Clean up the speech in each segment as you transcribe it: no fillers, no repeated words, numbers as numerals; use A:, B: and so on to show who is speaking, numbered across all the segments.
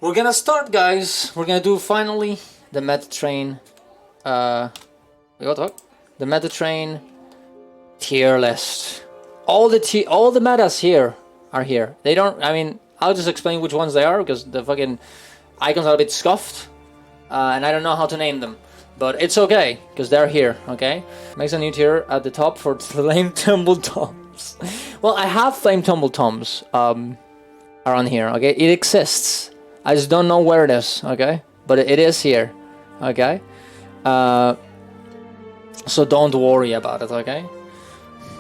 A: We're gonna start, guys. We're gonna do finally the meta train. Wait, what the fuck? The meta train tier list. All the metas here are here. They don't. I mean, I'll just explain which ones they are because the fucking icons are a bit scuffed, and I don't know how to name them. But it's okay because they're here. Okay. Makes a new tier at the top for Flame Tumble Toms. Well, I have Flame Tumble Toms around here. Okay, it exists. I just don't know where it is, okay? But it is here, okay? So don't worry about it, okay?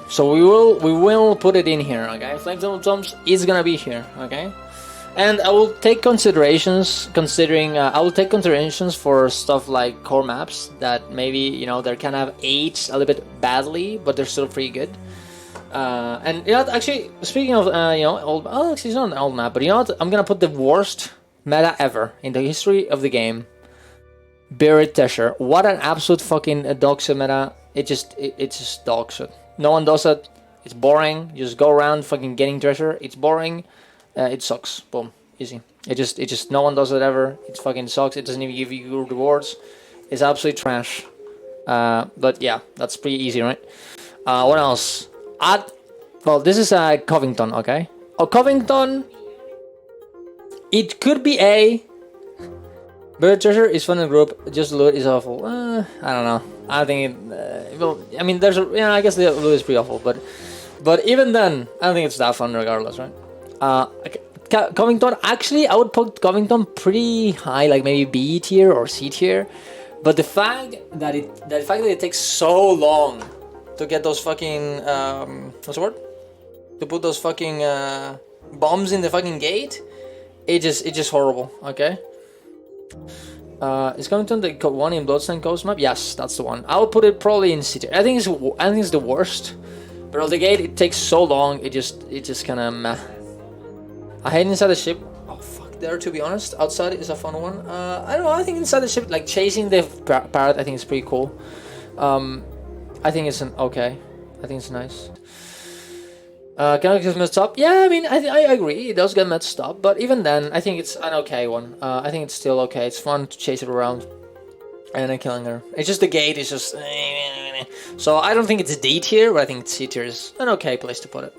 A: So we will put it in here, okay? Flame Tumble Toms is gonna be here, okay? And I will take considerations, I will take considerations for stuff like core maps that maybe, you know, they're kind of aged a little bit badly, but they're still pretty good. And you know, actually, speaking of, you know, old, oh, actually, it's not an old map, but you know what? I'm gonna put the worst meta ever in the history of the game. Buried Treasure. What an absolute fucking dog shit meta. It's just dog shit. No one does it. It's boring. You just go around fucking getting treasure. It's boring. It sucks. Boom. Easy. It just no one does it ever. It fucking sucks. It doesn't even give you good rewards. It's absolutely trash. But yeah, that's pretty easy, right? What else? Well, this is Covington, okay? Oh, Covington. It could be A. Buried Treasure is fun in group. Just loot is awful. I don't know. I think it. Well, I mean, there's a. You know, I guess the loot is pretty awful, but even then, I don't think it's that fun regardless, right? Covington. Actually, I would put Covington pretty high, like maybe B tier or C tier. But the fact that it takes so long to get those fucking what's the word? To put those fucking bombs in the fucking gate. It's just horrible, okay? Is Covington the one in Bloodstained Coast map? Yes, that's the one. I'll put it probably in city. I think it's the worst. But on the gate, it takes so long. It just kind of meh. I hate inside the ship. Oh fuck, there. To be honest, outside is a fun one. I don't know. I think inside the ship, like chasing the parrot, I think it's pretty cool. I think it's okay. I think it's nice. Can it get messed up? Yeah, I mean, I agree. It does get messed up, but even then, I think it's an okay one. I think it's still okay. It's fun to chase it around and then killing her. It's just the gate is just. So I don't think it's D tier, but I think C tier is an okay place to put it.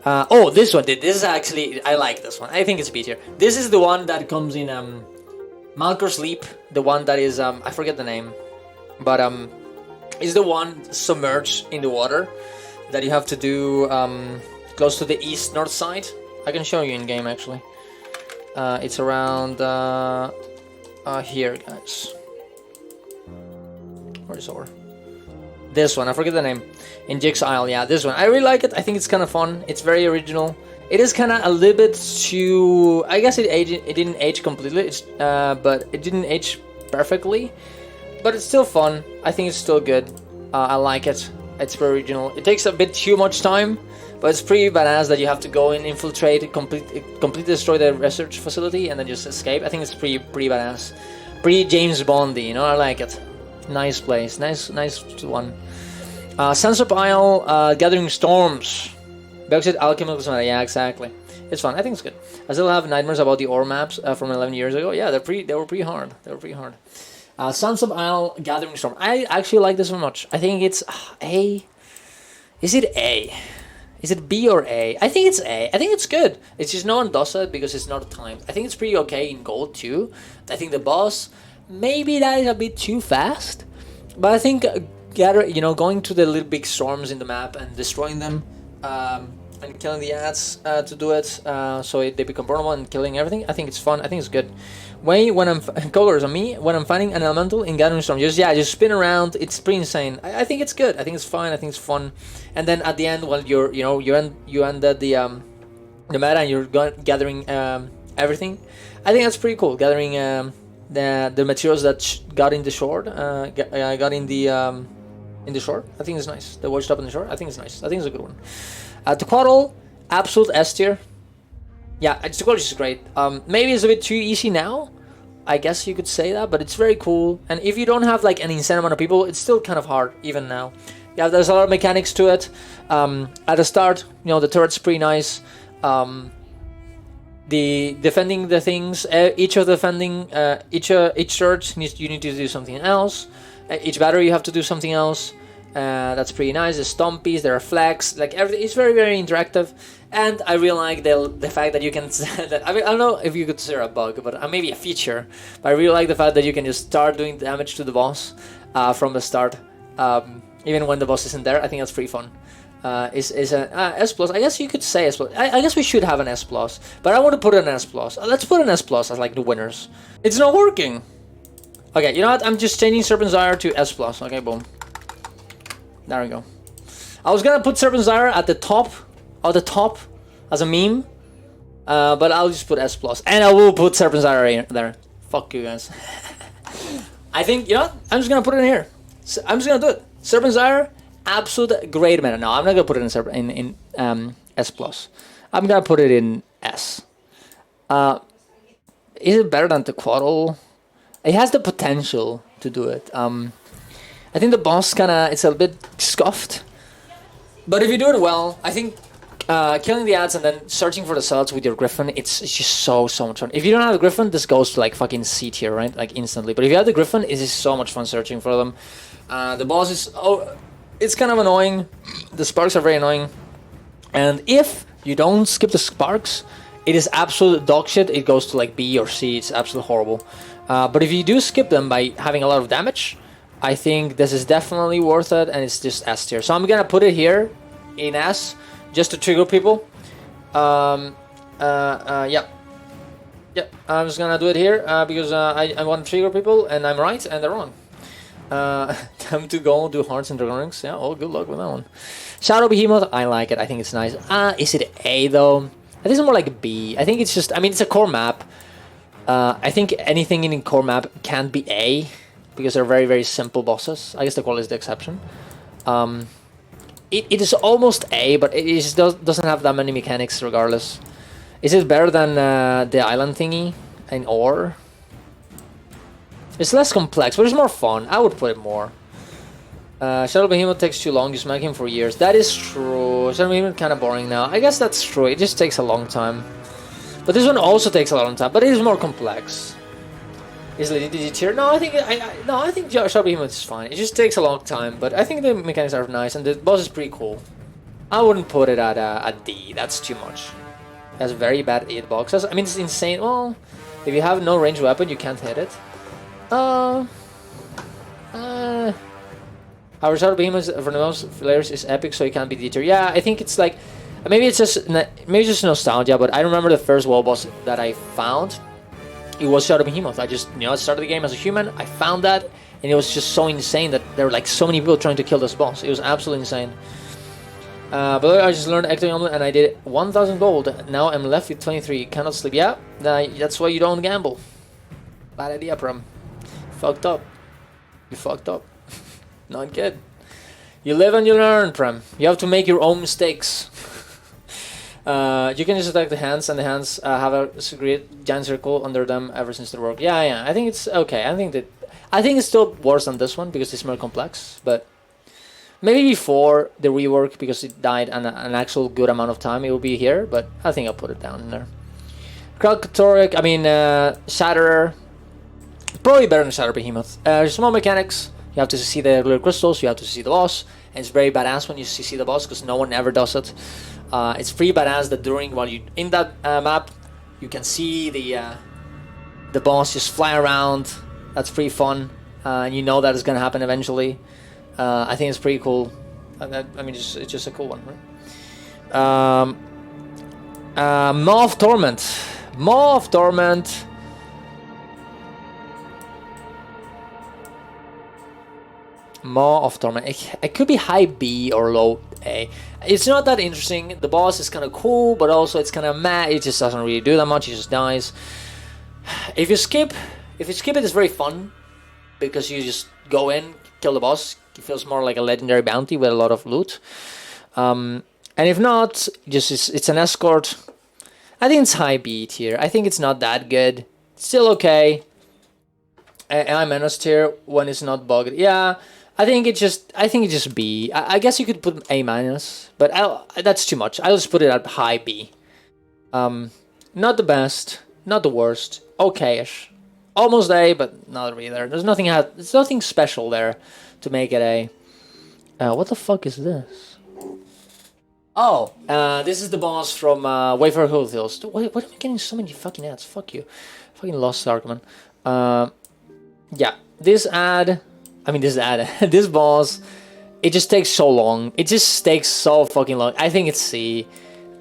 A: Oh, this one. This is actually, I like this one. I think it's B tier. This is the one that comes in Malkor's Leap. The one that is I forget the name, but is the one submerged in the water. That you have to do close to the east-north side. I can show you in game actually. It's around here, guys. Where's over? This one, I forget the name. In Jake's Isle, yeah, this one. I really like it. I think it's kind of fun. It's very original. It is kind of a little bit too. I guess it didn't age completely. But it didn't age perfectly. But it's still fun. I think it's still good. I like it. It's very original. It takes a bit too much time, but it's pretty badass that you have to go and infiltrate, completely destroy the research facility, and then just escape. I think it's pretty badass, pretty James Bondy. You know, I like it. Nice place, nice one. Sunset Isle, Gathering Storms, Bauxite Alchemical. Yeah, exactly. It's fun. I think it's good. I still have nightmares about the ore maps from 11 years ago. Yeah, they were pretty hard. Sunset Isle, Gathering Storm. I actually like this one much. I think it's A. Is it A? Is it B or A? I think it's A. I think it's good. It's just no one does it because it's not timed. I think it's pretty okay in gold too. I think the boss, maybe that is a bit too fast. But I think going to the little big storms in the map and destroying them and killing the ads to do it so they become vulnerable and killing everything. I think it's fun. I think it's good. When I'm colors on me, when I'm fighting an elemental in Gathering Storm, just spin around. It's pretty insane. I think it's good. I think it's fine. I think it's fun. And then at the end, when you ended the meta and you're gathering everything, I think that's pretty cool. Gathering the materials that got in the shore, got in the shore. I think it's nice. The washed up in the shore. I think it's nice. I think it's a good one. Tequatl, absolute S tier. Yeah, Tequatl is great. Maybe it's a bit too easy now. I guess you could say that, but it's very cool. And if you don't have like an insane amount of people, it's still kind of hard even now. Yeah, there's a lot of mechanics to it. At the start, the turret's pretty nice. the defending the things. Each of the defending, each surge needs you need to do something else. Each battery you have to do something else. That's pretty nice. The stompies, the reflex, like everything. It's very very interactive, and I really like the fact that you can. I mean, I don't know if you could consider a bug, but maybe a feature. But I really like the fact that you can just start doing damage to the boss from the start, even when the boss isn't there. I think that's pretty fun. Is an S plus. I guess you could say S plus. I guess we should have an S plus, but I want to put an S plus. Let's put an S plus as like the winners. It's not working. Okay, you know what? I'm just changing Serpent Zyre to S plus. Okay, boom. There we go. I was gonna put Serpent Zyre at the top as a meme, but I'll just put S plus, and I will put Serpent Zyre there. Fuck you guys. I think, you know what? I'm just gonna put it in here. So I'm just gonna do it. Serpent Zyre, absolute great meta. No, I'm not gonna put it in S plus. I'm gonna put it in S. Is it better than the Quaddle? It has the potential to do it. I think the boss it's a bit scuffed. But if you do it well, I think killing the ads and then searching for the cells with your Griffin, it's just so much fun. If you don't have the Griffin, this goes to like fucking C tier, right? Like instantly. But if you have the Griffin, it is so much fun searching for them. The boss is, it's kind of annoying. The sparks are very annoying. And if you don't skip the sparks, it is absolute dog shit. It goes to like B or C. It's absolutely horrible. But if you do skip them by having a lot of damage, I think this is definitely worth it, and it's just S tier. So I'm gonna put it here in S, just to trigger people. Yeah. I'm just gonna do it here because I want to trigger people, and I'm right and they're wrong. Time to go do hearts and dragonics. Yeah. Oh, good luck with that one. Shadow Behemoth. I like it. I think it's nice. Is it A though? I think it's more like a B. I think it's just. I mean, it's a core map. I think anything in a core map can be A, because they're very, very simple bosses. I guess the Quaddle is the exception. It is almost A, but it just doesn't have that many mechanics regardless. Is it better than the island thingy in Ore? It's less complex, but it's more fun. I would put it more. Shadow Behemoth takes too long. You smack him for years. That is true. Shadow Behemoth kind of boring now. I guess that's true. It just takes a long time. But this one also takes a long time, but it is more complex. Is it D tier? No, I think I think Shadow Behemoth is fine. It just takes a long time, but I think the mechanics are nice and the boss is pretty cool. I wouldn't put it at a D. That's too much. It has very bad hitboxes. I mean, it's insane. Well, if you have no ranged weapon, you can't hit it. Our Shadow Behemoth for most players is epic, so it can't be D tier. Yeah, I think it's like maybe it's just nostalgia, but I remember the first wall boss that I found. It was Shadow Behemoth. I just, I started the game as a human. I found that, and it was just so insane that there were like so many people trying to kill this boss. It was absolutely insane. But I just learned Ecto Omelet, and I did 1,000 gold. Now I'm left with 23. Cannot sleep. Yeah, that's why you don't gamble. Bad idea, Prem. Fucked up. You fucked up. Not good. You live and you learn, Prem. You have to make your own mistakes. You can just attack the hands, and the hands have a great giant circle under them ever since the work. Yeah. I think it's okay. I think it's still worse than this one because it's more complex. But maybe before the rework, because it died an actual good amount of time, it will be here. But I think I'll put it down in there. Kralkatoric, I mean Shatterer, probably better than Shadow Behemoth. Small mechanics. You have to see the little crystals. You have to see the boss, and it's very badass when you see the boss because no one ever does it. It's pretty badass that while you in that map, you can see the boss just fly around. That's pretty fun, and you know that it's gonna happen eventually. I think it's pretty cool. I mean, it's just a cool one, right? Maw of Torment. Maw of Torment. Maw of Torment. It could be high B or low A. It's not that interesting. The boss is kind of cool, but also it's kind of meh. It just doesn't really do that much. It just dies. If you skip it, it's very fun because you just go in, kill the boss. It feels more like a legendary bounty with a lot of loot. And if not, it's an escort. I think it's high B tier. I think it's not that good. It's still okay. I'm Menace tier when it's not bugged. Yeah. I think it's just B. I guess you could put A minus, but that's too much. I'll just put it at high B. Not the best, not the worst. Okay-ish. Almost A, but not really there. There's nothing special there to make it A. What the fuck is this? Oh, this is the boss from Wayfarer Hills. Why am I getting so many fucking ads? Fuck you. Fucking Lost Ark, man. Yeah, this ad... this boss, it just takes so long. It just takes so fucking long. I think it's C.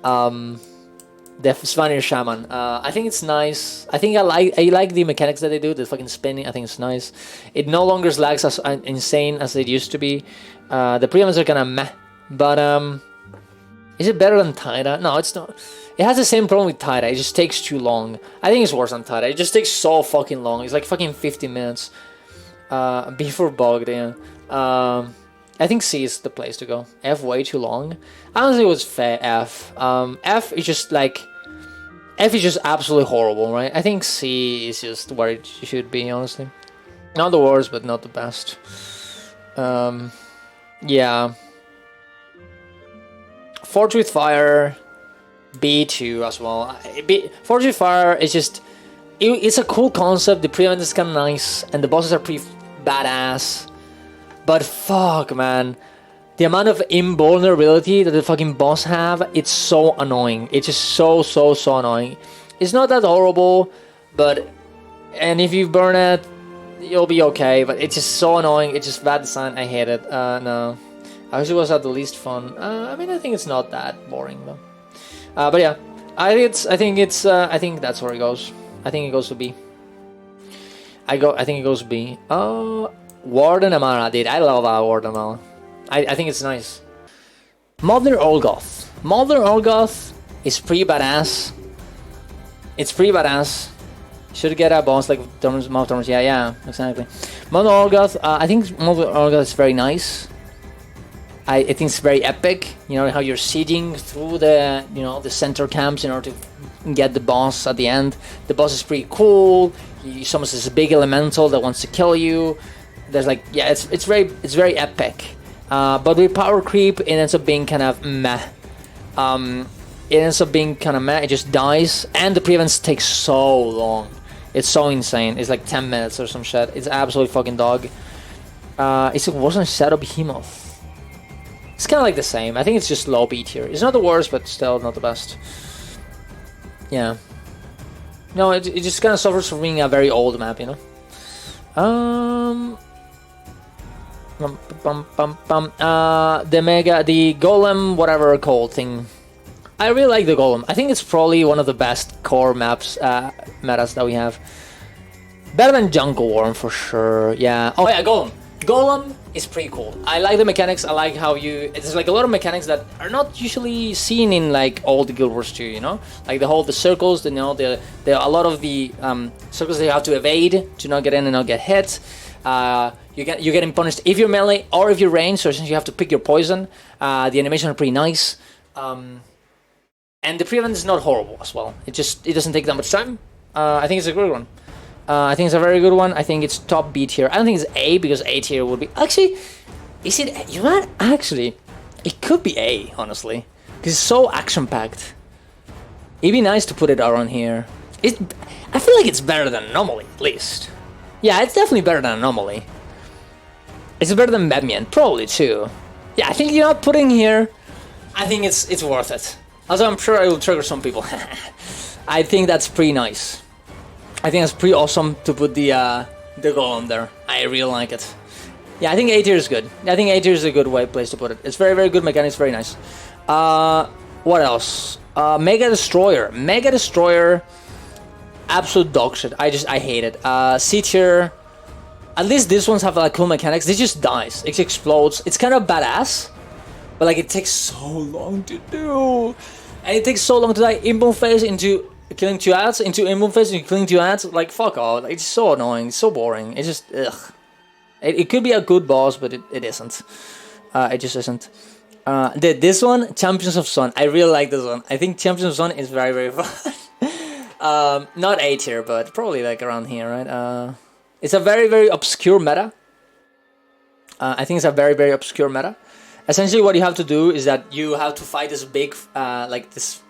A: The Spanish Shaman. I think it's nice. I think I like the mechanics that they do. The fucking spinning. I think it's nice. It no longer lags as insane as it used to be. The preamps are kind of meh. But is it better than Taira? No, it's not. It has the same problem with Taira. It just takes too long. I think it's worse than Taira. It just takes so fucking long. It's like fucking 50 minutes. Before bugged, yeah. I think C is the place to go. F way too long. Honestly, it was fair. F. F is just like... F is just absolutely horrible, right? I think C is just where it should be, honestly. Not the worst, but not the best. Yeah. Forge with Fire, B2 as well. Forge with Fire is just... It's a cool concept. The pre-event is kind of nice, and the bosses are pretty badass. But fuck, man, the amount of invulnerability that the fucking boss have, it's so annoying. It's just so annoying. It's not that horrible, and if you burn it, you'll be okay. But it's just so annoying. It's just bad design. I hate it. No, I wish it was at the least fun. I think it's not that boring though. But yeah, I think that's where it goes. I think it goes to B. I think it goes to B. Warden Amara, dude. I love Warden Amara. I think it's nice. Mother Olgoth. Mother Olgoth is pretty badass. It's pretty badass. Should get a boss like Mouth Dormers. Yeah, exactly. Mother Olgoth. I think Mother Olgoth is very nice. I think it's very epic. You know how you're sieging through the center camps in order to get the boss at the end. The boss is pretty cool. He summons this big elemental that wants to kill you. There's like, yeah, it's very epic. But with power creep, it ends up being kind of meh. It just dies, and the pre-events take so long. It's so insane. It's like 10 minutes or some shit. It's absolutely fucking dog. It's worse than Shadow Behemoth. It's kind of like the same. I think it's just low B tier. It's not the worst, but still not the best. Yeah. No, it just kind of suffers from being a very old map, you know? The Golem, whatever called thing. I really like the Golem. I think it's probably one of the best core maps, metas that we have. Better than Jungle Worm for sure, yeah. Oh yeah, Golem. Golem is pretty cool. I like the mechanics. I like how there's like a lot of mechanics that are not usually seen in like old Guild Wars 2, you know? Like the circles, there are a lot of the circles that you have to evade to not get in and not get hit. You're getting punished if you're melee or if you're ranged, so since you have to pick your poison. The animations are pretty nice. And the pre-event is not horrible as well. It doesn't take that much time. I think it's a good one. I think it's a very good one. I think it's top B tier. I don't think it's A, because A tier would be... Actually, is it... You know what? Actually, it could be A, honestly. Because it's so action-packed. It'd be nice to put it around here. I feel like it's better than Anomaly, at least. Yeah, it's definitely better than Anomaly. It's better than Badmian, probably, too. Yeah, I think, you know, putting here... I think it's worth it. Also, I'm sure it will trigger some people. I think that's pretty nice. I think it's pretty awesome to put the Golem there. I really like it. Yeah, I think A tier is good. I think A tier is a good place to put it. It's very, very good mechanics, very nice. What else? Mega Destroyer. Mega Destroyer, absolute dog shit. I hate it. C tier. At least these ones have like cool mechanics. This just dies. It explodes. It's kind of badass, but like it takes so long to do. And it takes so long to die. Imbo phase into killing 2 ads, into Imbo phase into killing 2 ads. Like, fuck off. Like, it's so annoying. It's so boring. It's just, ugh. It could be a good boss, but it isn't. It just isn't. This one, Champions of Sun. I really like this one. I think Champions of Sun is very, very fun. Not A tier, but probably like around here, right? It's a very, very obscure meta. I think it's a very, very obscure meta. Essentially, what you have to do is that you have to fight this big, like this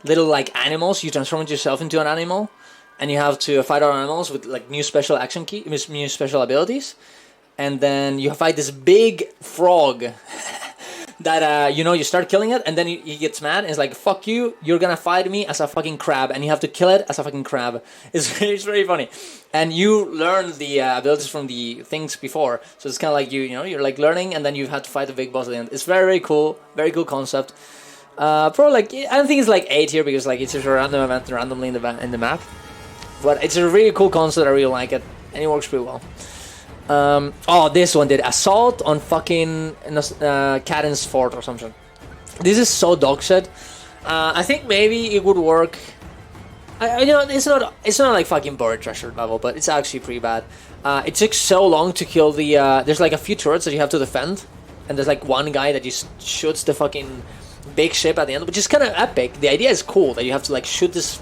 A: little like animals. You transform yourself into an animal, and you have to fight other animals with like new special action key, new special abilities, and then you fight this big frog. That you know, you start killing it, and then he gets mad and it's like, fuck you, you're gonna fight me as a fucking crab, and you have to kill it as a fucking crab. It's very funny. And you learn the abilities from the things before, so it's kind of like you know, you're like learning, and then you have to fight the big boss at the end. It's very cool, very cool concept. Probably like, I don't think it's like 8 here, because like it's just a random event randomly in the map, but it's a really cool concept. I really like it, and it works pretty well. Oh, this one did assault on fucking Kaden's fort or something. This is so dog shit. I think maybe it would work. You know, it's not like fucking buried treasure level, but it's actually pretty bad. It took so long to kill the. There's like a few turrets that you have to defend, and there's like one guy that just shoots the fucking big ship at the end, which is kind of epic. The idea is cool that you have to like shoot this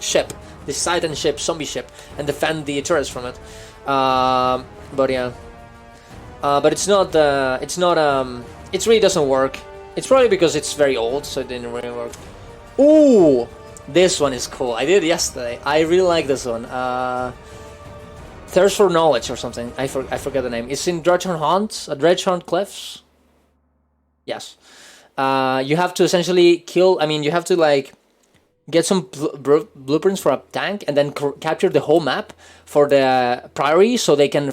A: ship, this Titan ship, zombie ship, and defend the turrets from it. But yeah, but it's not. It really doesn't work. It's probably because it's very old, so it didn't really work. Ooh, this one is cool. I did it yesterday. I really like this one. Thirst for Knowledge or something. I forget the name. It's in Dredgehorn Cliffs. Yes. You have to essentially kill. I mean, you have to like get some blueprints for a tank, and then capture the whole map for the Priory, so they can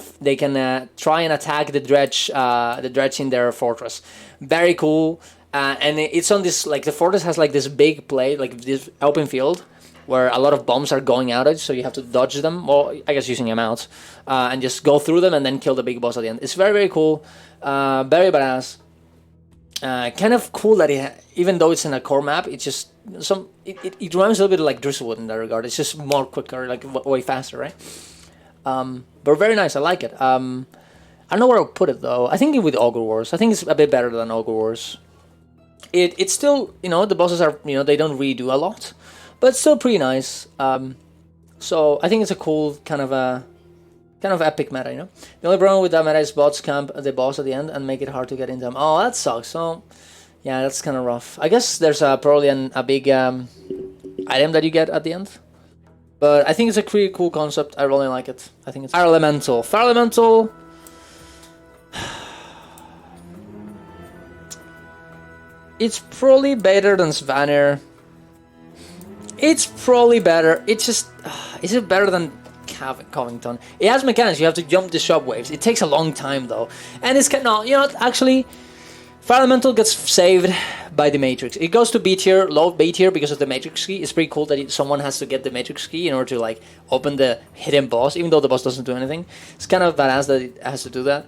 A: try and attack the dredge in their fortress. Very cool. And it's on this, like, the fortress has like this big plate, like this open field where a lot of bombs are going out of it, so you have to dodge them, well, I guess using a mouse, and just go through them and then kill the big boss at the end. It's very, very cool. Very badass. Kind of cool that even though it's in a core map, it's just it reminds a little bit of like Drizzlewood in that regard. It's just more quicker, like way faster, right? But very nice. I like it. I don't know where I'll put it though. I think with Ogre Wars. I think it's a bit better than Ogre Wars. It's still, you know, the bosses are, you know, they don't redo a lot, but it's still pretty nice. So I think it's a cool kind of epic meta, you know. The only problem with that meta is bots camp the boss at the end and make it hard to get into them. Oh, that sucks. So yeah, that's kind of rough. I guess there's probably a big item that you get at the end. But I think it's a pretty cool concept. I really like it. I think it's Fire Elemental. Fire Elemental. It's probably better than Svanir. It's probably better. It's just, is it better than Covington? It has mechanics. You have to jump the shockwaves. It takes a long time though, and it's kind of, you know, actually, Fire Elemental gets saved by the Matrix. It goes to B tier, low B tier because of the Matrix key. It's pretty cool that someone has to get the Matrix key in order to like open the hidden boss, even though the boss doesn't do anything. It's kind of badass that it has to do that.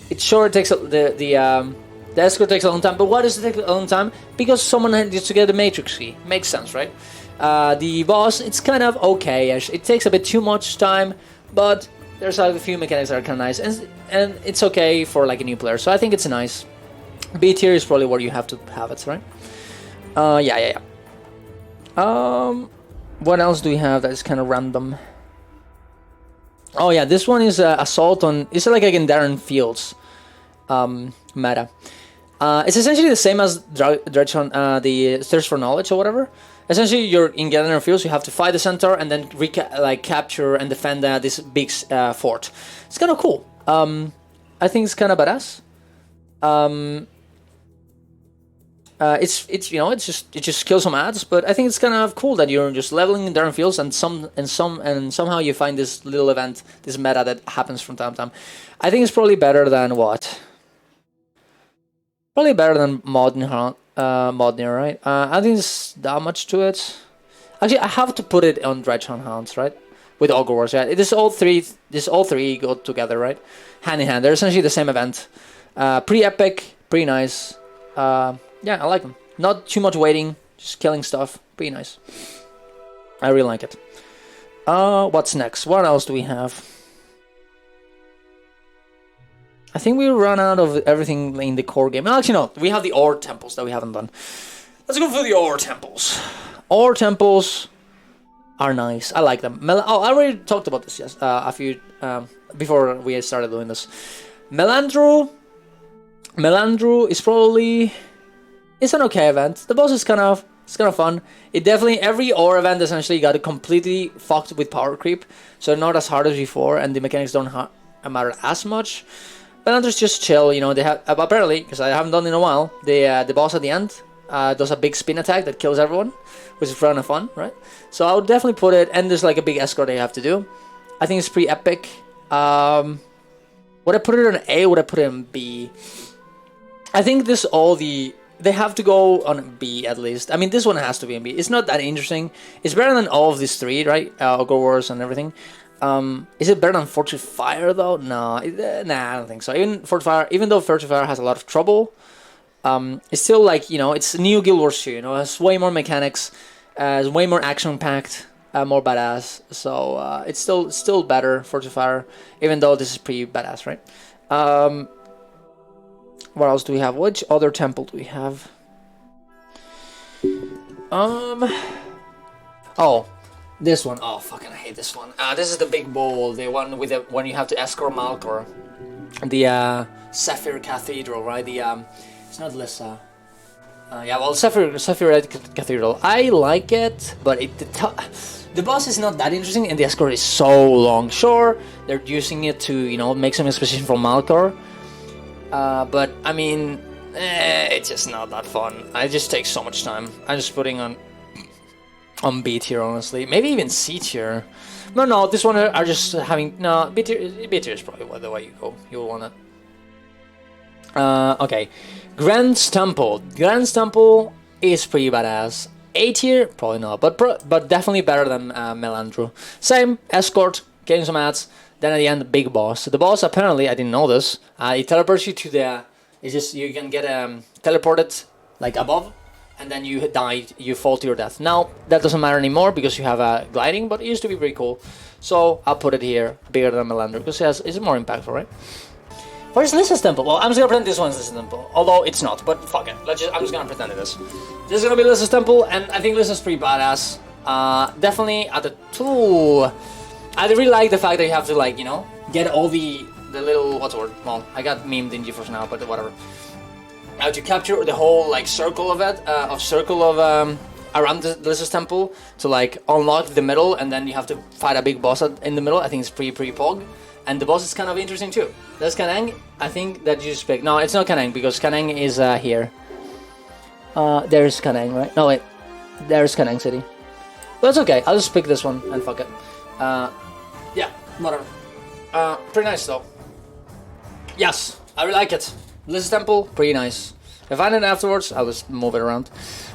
A: It's sure it takes the escort takes a long time, but why does it take a long time? Because someone needs to get the Matrix key. Makes sense, right? The boss, it's kind of okay-ish. It takes a bit too much time, but there's a few mechanics that are kind of nice, and it's okay for like a new player. So I think it's nice. B tier is probably where you have to have it, right? Yeah. What else do we have that is kind of random? Oh yeah, this one is Assault on. It's like a Darren Fields meta. It's essentially the same as Dredgehorn, the Thirst for Knowledge or whatever. Essentially, you're in Darren Fields. You have to fight the center and then capture and defend this big fort. It's kind of cool. I think it's kind of badass. It's you know, it just kills some ads, but I think it's kind of cool that you're just leveling in Darren Fields and somehow you find this little event, this meta that happens from time to time. I think it's probably better than what? Probably better than Modnir, right? I think there's that much to it. Actually, I have to put it on Dredgehorn Hounds, right? With Ogre Wars, yeah. This all three go together, right? Hand in hand. They're essentially the same event. Pretty epic, pretty nice. Yeah, I like them. Not too much waiting, just killing stuff. Pretty nice. I really like it. What's next? What else do we have? I think we run out of everything in the core game. Actually, no. We have the ore temples that we haven't done. Let's go for the ore temples. Ore temples are nice. I like them. I already talked about this a few before we started doing this. Melandru is probably... It's an okay event. The boss is kind of It's kind of fun. It definitely, every ore event essentially got completely fucked with power creep, so not as hard as before, and the mechanics don't matter as much. But others just chill, you know. They have apparently, because I haven't done it in a while, the boss at the end does a big spin attack that kills everyone, which is kind of fun, right? So I would definitely put it, and there's like a big escort they have to do. I think it's pretty epic. Would I put it on A? Would I put it on B? I think this they have to go on B at least. I mean, this one has to be on B. It's not that interesting. It's better than all of these three, right? Go Wars and everything. Is it better than Fortune Fire though? No, nah, I don't think so. Even Fortune Fire, even though Fortune Fire has a lot of trouble, it's still like, you know, it's new Guild Wars 2. You know, it has way more mechanics, it's way more action packed, more badass. So it's still better Fortune Fire, even though this is pretty badass, right? What else do we have? Which other temple do we have? Oh, this one. Oh, fucking I hate this one. This is the big bowl, the one with the when you have to escort Malkor, the Sapphire Cathedral, right? The it's not Lissa. Yeah, well, Sapphire Cathedral. I like it, but the boss is not that interesting, and the escort is so long. Sure, they're using it to, you know, make some exposition for Malkor. But I mean, it's just not that fun. It just takes so much time. I'm just putting on B tier, honestly. Maybe even C tier. No, this one are just having B tier is probably the way you go. You'll want it. Okay, Grand's Temple. Grand's Temple is pretty badass. A tier, probably not, but definitely better than Melandru. Same escort, getting some ads. Then at the end, the big boss. The boss, apparently, I didn't know this. It teleports you to the. It's just you can get teleported like above, and then you die. You fall to your death. Now that doesn't matter anymore because you have gliding, but it used to be pretty cool. So I'll put it here, bigger than Melandru, because it's more impactful, right? Where's Lissa's temple? Well, I'm just gonna pretend this one's Lissa's temple, although it's not. But fuck it, I'm just gonna pretend it is. This is gonna be Lissa's temple, and I think Lissa's pretty badass. Definitely at the 2. I really like the fact that you have to, like, you know, get all the little, what's the word? Well, I got memed in GeForce Now, but whatever. Now to capture the whole, like, circle of it, around the Lissa's temple to, like, unlock the middle, and then you have to fight a big boss in the middle. I think it's pretty pog. And the boss is kind of interesting too. That's Kanang. I think that you just pick. No, it's not Kanang, because Kanang is here. There's Kanang, right? No, wait. There's Kanang City. But it's okay. I'll just pick this one and fuck it. Yeah, whatever. Pretty nice though. Yes, I really like it. Lissa's temple, pretty nice. If I find it afterwards, I'll just move it around.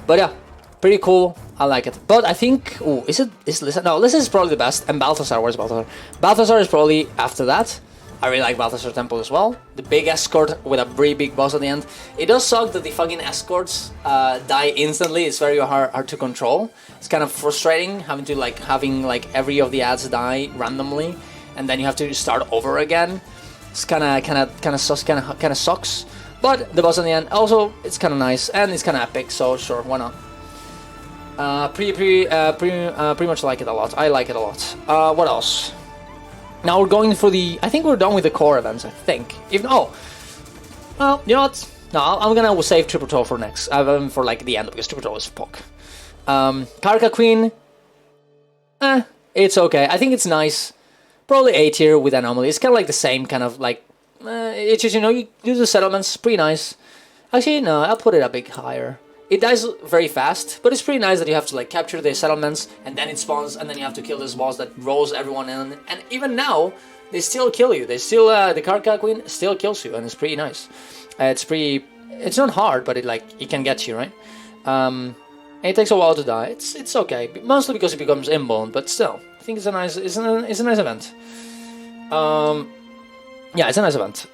A: But yeah, pretty cool. I like it. But I think, is Lissa? No, Lissa is probably the best. And Balthazar, where's Balthazar? Balthazar is probably after that. I really like Balthazar temple as well. The big escort with a pretty big boss at the end. It does suck that the fucking escorts die instantly. It's very hard to control. It's kind of frustrating having every of the ads die randomly, and then you have to start over again. It's kind of sucks. But the boss at the end also, it's kind of nice and it's kind of epic. So sure, why not? Pretty much like it a lot. I like it a lot. What else? Now we're going for the. I think we're done with the core events. I think. Well, you know what? No, I'm gonna save Triple Toe for next. For like the end, because Triple Toe is fuck. Karka Queen. It's okay. I think it's nice. Probably A tier with Anomaly. It's kind of like the same kind of like. It's just, you know, you do the settlements. Pretty nice. Actually, no, I'll put it a bit higher. It dies very fast, but it's pretty nice that you have to like capture the settlements, and then it spawns, and then you have to kill this boss that rolls everyone in. And even now, they still kill you. They still the Karka Queen still kills you, and it's pretty nice. It's not hard, but it can get you, right. And it takes a while to die. It's okay, mostly because it becomes imbone, but still, I think it's a nice event. Yeah, it's a nice event.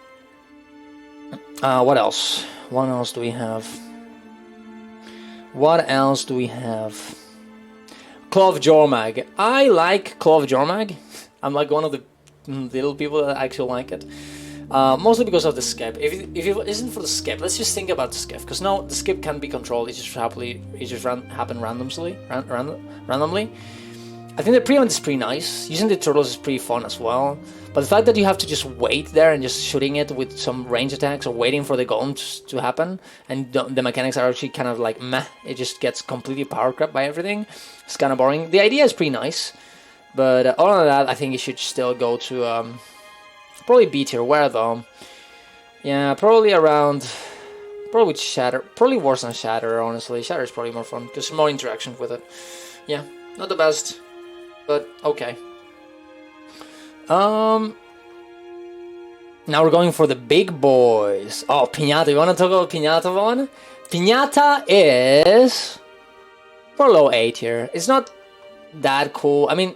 A: What else? What else do we have? What else do we have? Claw of Jormag. I like Claw of Jormag. I'm like one of the little people that actually like it. Mostly because of the skip. If it isn't for the skip, let's just think about the skip. Because no, the skip can be controlled. It just happen randomly. I think the pre-event is pretty nice. Using the turtles is pretty fun as well. But the fact that you have to just wait there and just shooting it with some range attacks or waiting for the golems to happen, and the mechanics are actually kind of like meh, it just gets completely power crept by everything. It's kind of boring. The idea is pretty nice, but other than that, I think you should still go to probably B tier. Where though? Yeah, probably around. Probably Shatter. Probably worse than Shatter, honestly. Shatter is probably more fun because more interaction with it. Yeah, not the best, but okay. Now we're going for the big boys. Oh, Piñata. You want to talk about Piñata one? Piñata is for low 8 here. It's not that cool. I mean,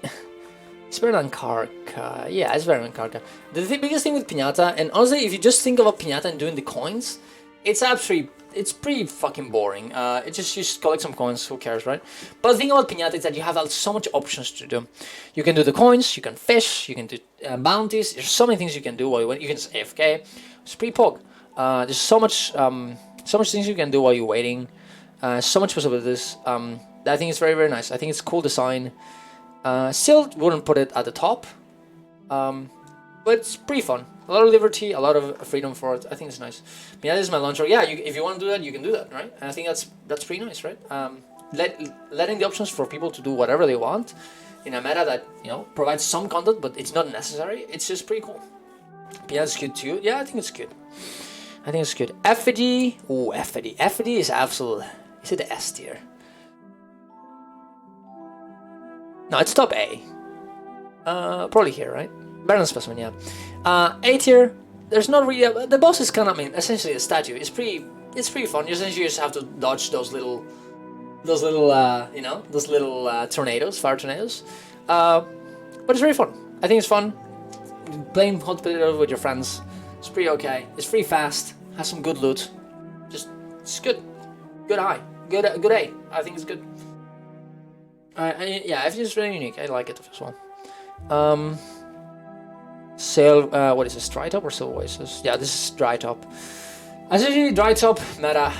A: it's better than Karka. Yeah, it's better than Karka. The biggest thing with Piñata, and honestly, if you just think about Piñata and doing the coins, it's pretty fucking boring. You just collect some coins, who cares, right? But the thing about Piñata is that you have so much options to do. You can do the coins, you can fish, you can do bounties. There's so many things you can do while you can just AFK. It's pretty pog. There's so much things you can do while you're waiting. So much possibilities. I think it's very, very nice. I think it's cool design. Still wouldn't put it at the top. But it's pretty fun. A lot of liberty, a lot of freedom for it. I think it's nice. Yeah, this is my launcher. Yeah, if you want to do that, you can do that, right? And I think that's pretty nice, right? Letting the options for people to do whatever they want in a meta that, you know, provides some content, but it's not necessary. It's just pretty cool. Yeah, it's good too. Yeah, I think it's good. I think it's good. Effigy. Ooh, Effigy. Effigy is absolute. Is it the S tier? No, it's top A. Probably here, right? Baron Specimen, yeah. A tier, there's not really the boss is kind of, I mean, essentially a statue. It's pretty fun. You essentially just have to dodge those little you know, those little tornadoes, fire tornadoes. But it's very fun. I think it's fun. Playing hot potato with your friends. It's pretty okay. It's pretty fast. Has some good loot. It's good. Good eye. Good A. I think it's good. Yeah, it's just really unique. I like it as well. What is this? Dry top or Silver Oasis? Yeah, this is Dry top. Essentially, Dry top meta.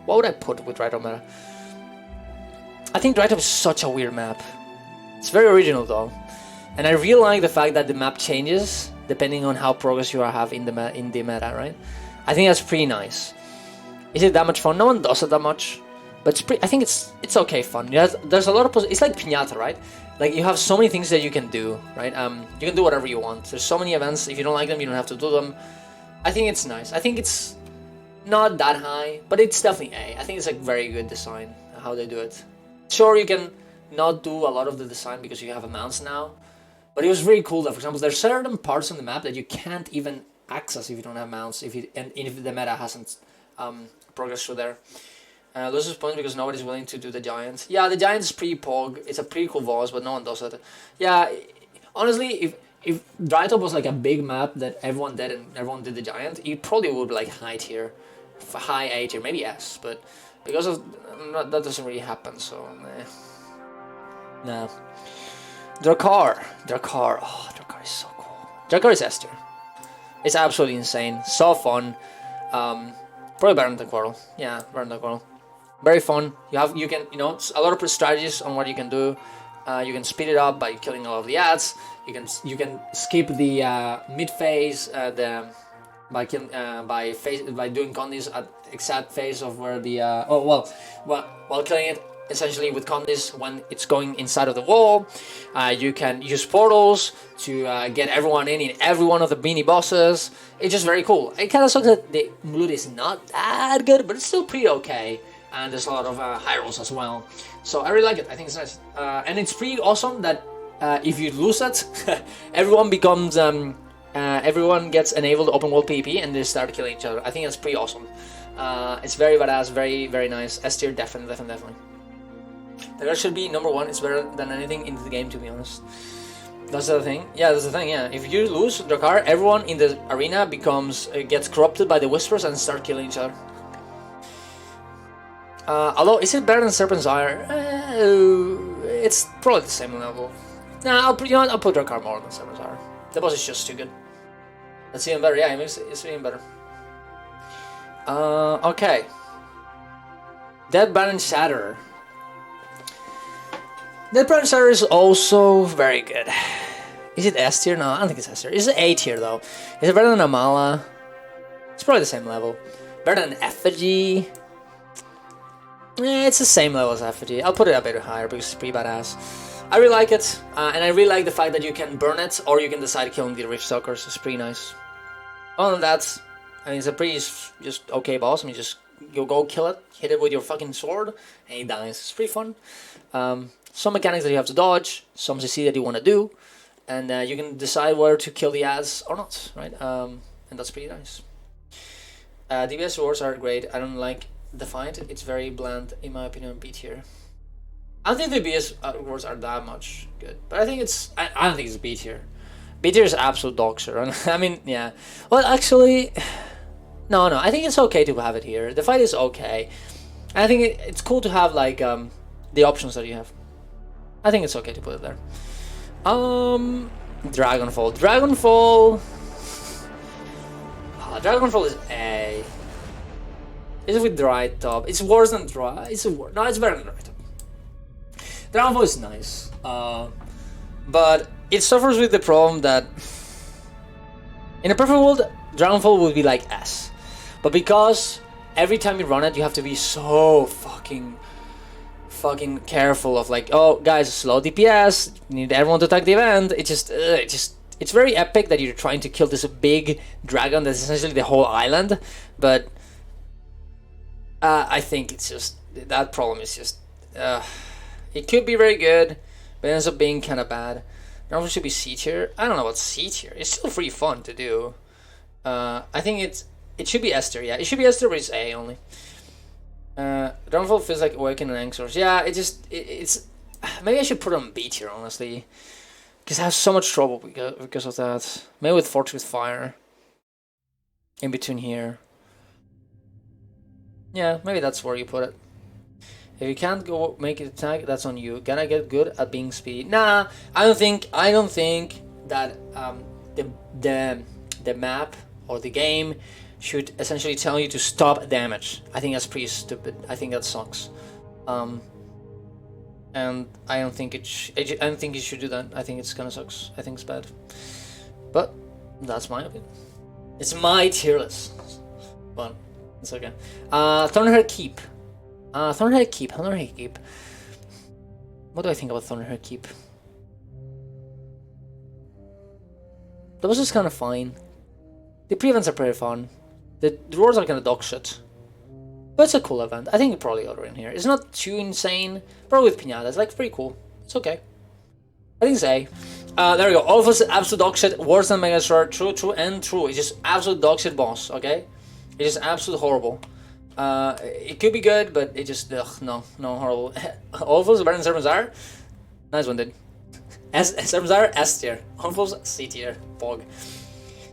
A: What would I put with Dry top meta? I think Dry top is such a weird map. It's very original though, and I really like the fact that the map changes depending on how progress you have in the meta, right? I think that's pretty nice. Is it that much fun? No one does it that much, but I think it's okay fun. There's a lot of it's like Piñata, right? Like, you have so many things that you can do, right? You can do whatever you want. There's so many events. If you don't like them, you don't have to do them. I think it's nice. I think it's not that high, but it's definitely A. I think it's like very good design, how they do it. Sure, you can not do a lot of the design because you have a mouse now, but it was really cool that, for example, there's certain parts on the map that you can't even access if you don't have mouse, if the meta hasn't progressed through there. Loses points because nobody's willing to do the giant. Yeah, the giant is pretty pog. It's a pretty cool boss, but no one does it. Yeah, honestly, if Dry Top was like a big map that everyone did and everyone did the giant, it probably would be like high tier, high A tier, maybe S. But because of that doesn't really happen. So nah. Drakkar. Oh, Drakkar is so cool. Drakkar is S tier. It's absolutely insane. So fun. Probably better than Quarrel. Yeah, better than Quarrel. Very fun. You can a lot of strategies on what you can do. You can speed it up by killing a lot of the ads. You can skip the mid phase by doing condis at exact phase of where the while killing it essentially with condis when it's going inside of the wall. You can use portals to get everyone in every one of the mini bosses. It's just very cool. It kind of sucks that the loot is not that good, but it's still pretty okay. And there's a lot of high rolls as well. So I really like it. I think it's nice. And it's pretty awesome that if you lose it, everyone gets enabled open world PvP and they start killing each other. I think that's pretty awesome. It's very badass, very, very nice. S tier, definitely. That should be number one. It's better than anything in the game, to be honest. That's the thing. Yeah, that's the thing. Yeah, if you lose Drakkar, everyone in the arena gets corrupted by the whispers and start killing each other. Although, is it better than Serpent's Ire? It's probably the same level. Nah, I'll put Drakkar more than Serpent's Ire. The boss is just too good. That's even better. Yeah, it's even better. Okay. Dead Baron Shatter. The Prime Star is also very good. Is it S tier? No, I don't think it's S tier. It's A tier though. Is it better than Amala? It's probably the same level. Better than Effigy? It's the same level as Effigy. I'll put it a bit higher because it's pretty badass. I really like it, and I really like the fact that you can burn it, or you can decide killing the Rich Stalkers. It's pretty nice. Other than that, I mean, it's a pretty just okay boss. I mean, just you go kill it, hit it with your fucking sword, and he dies. It's pretty fun. Some mechanics that you have to dodge, some CC that you want to do, and you can decide whether to kill the ads or not, right? And that's pretty nice. DPS wars are great. I don't like Defiant. It's very bland, in my opinion, B tier. I don't think the DPS wars are that much good, but I think it's. I don't think it's B tier. B tier is absolute dog shit. I mean, yeah. Well, actually, no. I think it's okay to have it here. The fight is okay. I think it's cool to have like the options that you have. I think it's okay to put it there. Dragonfall. Dragonfall is A. Is it with Dry Top? It's worse than Dry. No, it's better than Dry Top. Dragonfall is nice, but it suffers with the problem that in a perfect world, Dragonfall would be like S, but because every time you run it, you have to be so fucking careful of like, oh guys, slow DPS, you need everyone to attack the event. It's very epic that you're trying to kill this big dragon that's essentially the whole island, but I think it's just that problem is just it could be very good, but it ends up being kind of bad. Normally should be C tier. I don't know what C tier. It's still pretty fun to do. I think it should be S tier. Yeah, it should be S tier, but it's A only. Downfall feels like Awaken and Anxors. Yeah, it's maybe I should put it on B tier, honestly, because I have so much trouble because of that. Maybe with Fortress with Fire in between here. Yeah, maybe that's where you put it. If you can't go make it attack, that's on you. Gonna get good at being speed. Nah, I don't think that the map or the game should essentially tell you to stop damage. I think that's pretty stupid. I think that sucks. And I don't think I don't think you should do that. I think it's kind of sucks. I think it's bad. But that's my opinion. It's my tier list. But it's okay. Thornhair Keep. Thornhair Keep. What do I think about Thornhair Keep? That was just kind of fine. The pre-events are pretty fun. The rewards are kind of dog shit. But it's a cool event. I think you probably order in here. It's not too insane. Probably with Pinata. It's like pretty cool. It's okay. I think it's A. There we go. All of us absolute dog shit. Worse than Megastar. True. It's just absolute dog shit boss. Okay? It's just absolute horrible. It could be good, but it just no horrible. All of us better than Serpenzar. Nice one, dude. Serpenzar S tier. All of us C tier. Pog.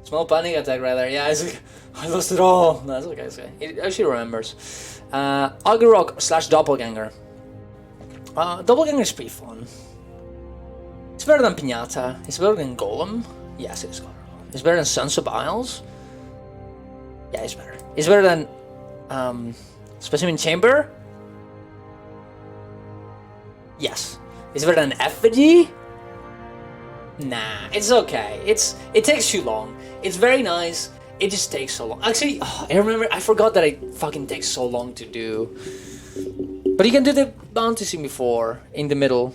A: Small panic attack rather. Yeah, it's like, I lost it all. No, it's okay. It's okay. It actually remembers. Agurok / Doppelganger. Doppelganger is pretty fun. It's better than Pinata. It's better than Golem. Yes, it is better. It's better than Sunsoap Isles. Yeah, it's better. It's better than Specimen Chamber. Yes. It's better than Effigy. Nah, it's okay. It takes too long. It's very nice. It just takes so long. Actually, I forgot that it fucking takes so long to do. But you can do the bounty scene before in the middle.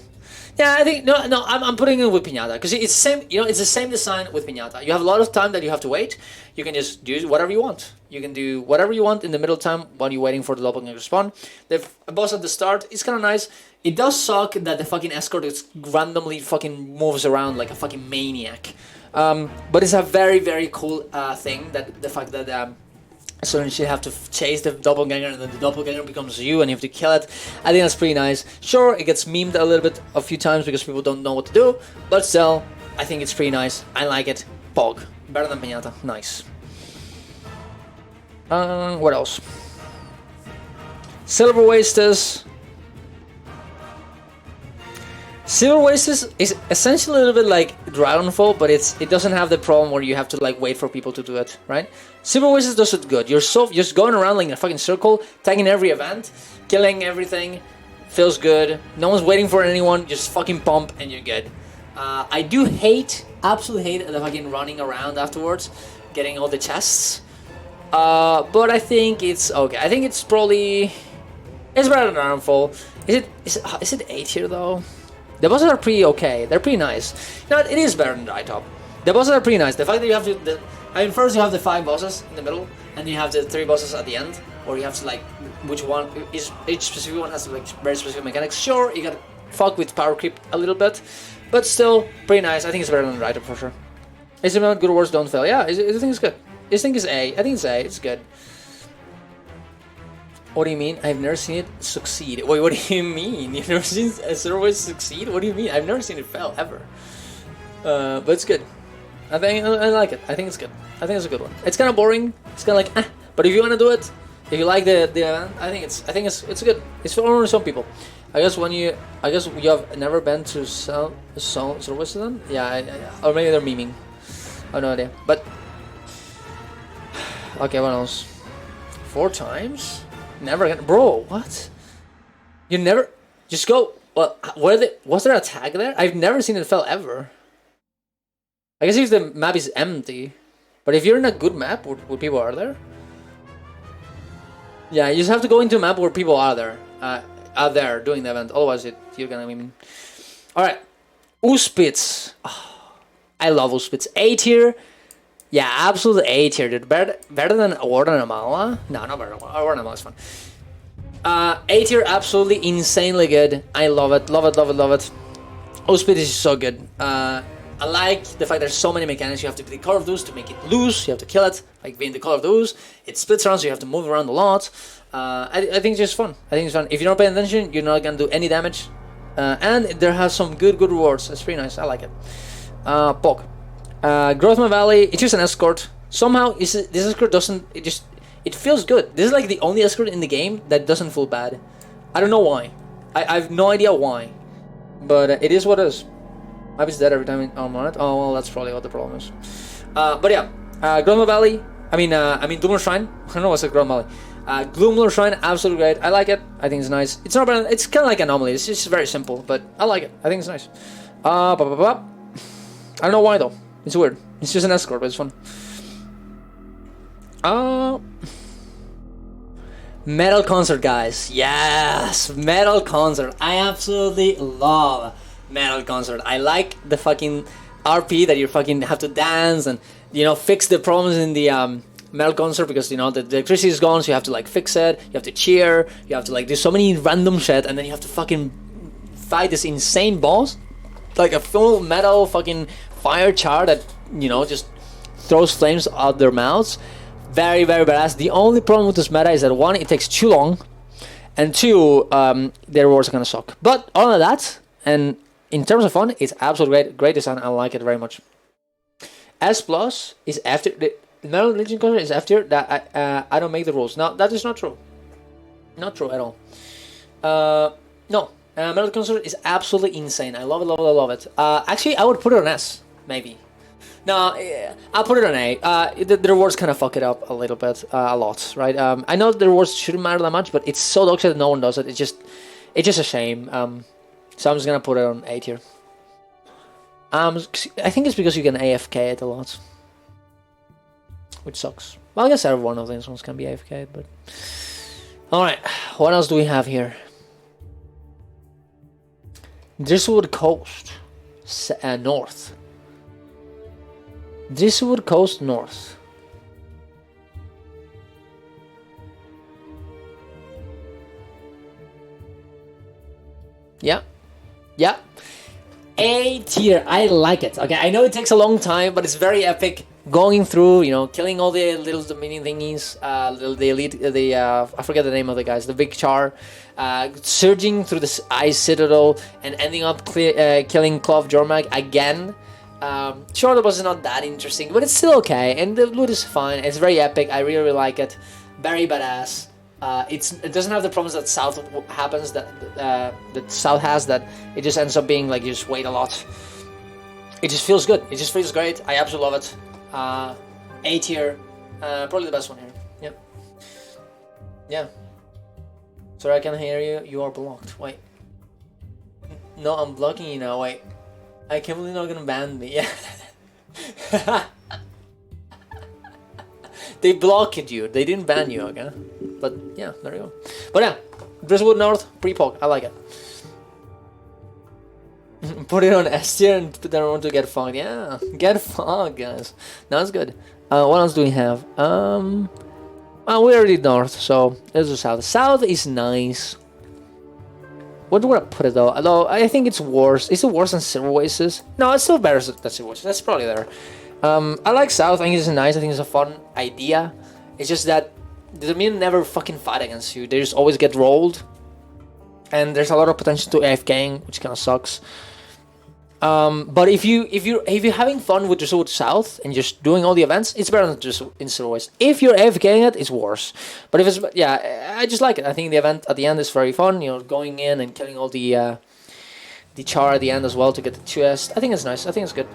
A: Yeah, I think I'm putting it with Pinata because it's the same. You know, it's the same design with Pinata. You have a lot of time that you have to wait. You can just do whatever you want. You can do whatever you want in the middle time while you're waiting for the doppelganger to spawn. The boss at the start is kind of nice. It does suck that the fucking escort is randomly fucking moves around like a fucking maniac. But it's a very, very cool thing that the fact that so you have to chase the doppelganger and then the doppelganger becomes you and you have to kill it. I think that's pretty nice. Sure, it gets memed a few times because people don't know what to do, but still, I think it's pretty nice. I like it. Pog. Better than Pinata. Nice. What else? Silver Wastes. Silver Wastes is essentially a little bit like Dragonfall, but it doesn't have the problem where you have to like wait for people to do it, right? Silver Wastes does it good. You're just going around like in a fucking circle, tagging every event, killing everything, feels good. No one's waiting for anyone. Just fucking pump and you're good. I do absolutely hate the fucking running around afterwards, getting all the chests. But I think it's okay. I think it's probably better than Ironfall. Is it 8 here though? The bosses are pretty okay. They're pretty nice. You know what? It is better than Drytop. The bosses are pretty nice. The fact that you have to, first you have the 5 bosses in the middle, and you have the 3 bosses at the end, or you have to like, which one is each specific one has like very specific mechanics. Sure, you gotta fuck with power creep a little bit, but still pretty nice. I think it's better than Drytop for sure. Is it not good or worse? Don't fail. Yeah, I think it's good. I think it's A. I think it's A. It's good. What do you mean? I've never seen it succeed. Wait, what do you mean? You've never seen a server succeed? What do you mean? I've never seen it fail ever. But it's good. I like it. I think it's good. I think it's a good one. It's kind of boring. It's kind of like, but if you want to do it, if you like the event, I think it's good. It's for only some people. I guess you have never been to service then? Yeah, or maybe they're memeing. I have no idea. But okay, what else? 4 times? Never again, bro. What? You never just go. Well, was there a tag there? I've never seen it fail ever. I guess if the map is empty, but if you're in a good map where people are there, yeah, you just have to go into a map where people are there doing the event. Otherwise, you're gonna mean. All right, Uspitz. Oh, I love Uspitz. A tier. Yeah, absolutely A tier, dude. Better than Warden Amala? No, not better than Warden Amala is fun. A tier, absolutely insanely good. I love it, love it, love it, love it. Uspitz is so good. I like the fact there's so many mechanics. You have to be the Call of Duty to make it loose. You have to kill it, like being the Call of Duty. It splits around, so you have to move around a lot. I think it's just fun. I think it's fun. If you're not paying attention, you're not gonna do any damage. And there has some good rewards. It's pretty nice. I like it. Pog. Growthman Valley, it's just an escort. Somehow, this escort doesn't, it feels good. This is like the only escort in the game that doesn't feel bad. I don't know why. I have no idea why. But it is what it is. Map is dead every time I'm on it. Oh, well, that's probably what the problem is. But yeah, Growthman Valley, I mean Doomler Shrine. I don't know what's a Growthman Valley. Gloomler Shrine, absolutely great. I like it. I think it's nice. It's not bad. It's kind of like Anomaly. It's just very simple, but I like it. I think it's nice. I don't know why though. It's weird. It's just an escort, but it's fun. Metal Concert, guys. Yes, Metal Concert. I absolutely love Metal Concert. I like the fucking RP that you fucking have to dance and, you know, fix the problems in the Metal Concert because, you know, the electricity is gone, so you have to like fix it. You have to cheer. You have to like do so many random shit, and then you have to fucking fight this insane boss, like a full metal fucking fire char that, you know, just throws flames out their mouths. Very badass. The only problem with this meta is that 1, it takes too long, and 2, their rewards are gonna suck. But other than that, and in terms of fun, it's absolutely great design. I like it very much. S plus is after the Metal Legion Concert is after that. I don't make the rules. No, that is not true. Not true at all. No, Metal Concert is absolutely insane. I love it, love it. Actually, I would put it on S. Maybe. No, I'll put it on A. The rewards kind of fuck it up a little bit, a lot, right? I know the rewards shouldn't matter that much, but it's so dog shit that no one does it. It's just a shame. So I'm just gonna put it on A tier. I think it's because you can AFK it a lot, which sucks. Well, I guess every one of these ones can be AFK, but all right. What else do we have here? Driftwood Coast, North. Driftwood Coast North. Yeah. A tier. I like it. Okay, I know it takes a long time, but it's very epic. Going through, you know, killing all the little mini thingies, the elite, I forget the name of the guys, the big char, surging through this ice citadel and ending up killing Clove Jormag again. Sure, the boss is not that interesting, but it's still okay, and the loot is fine. It's very epic. I really like it. Very badass. It doesn't have the problems that South happens that South has. That it just ends up being like you just wait a lot. It just feels good. It just feels great. I absolutely love it. A tier, probably the best one here. Yeah. Sorry, I can hear you. You are blocked. Wait. No, I'm blocking you now. Wait. I can't believe they're not gonna ban me. Yeah. They blocked you. They didn't ban you, okay? But yeah, there you go. But yeah, Drizzlewood North, pre-pog. I like it. Put it on S tier and then want to get fogged. Yeah, get fogged, guys. That's good. What else do we have? Well, we already north, so there's the south. South is nice. What do I put it though? Although I think it's worse. Is it worse than Silver Oasis? No, it's still better than Silver Oasis. That's probably there. I like South. I think it's nice. I think it's a fun idea. It's just that the minion never fucking fight against you. They just always get rolled, and there's a lot of potential to AFKing, which kind of sucks. But if you're having fun with Drizzlewood South and just doing all the events, it's better than just in Silver West. If you're AFKing it, it's worse. But if it's, yeah, I just like it. I think the event at the end is very fun. You know, going in and killing all the char at the end as well to get the chest. I think it's nice. I think it's good.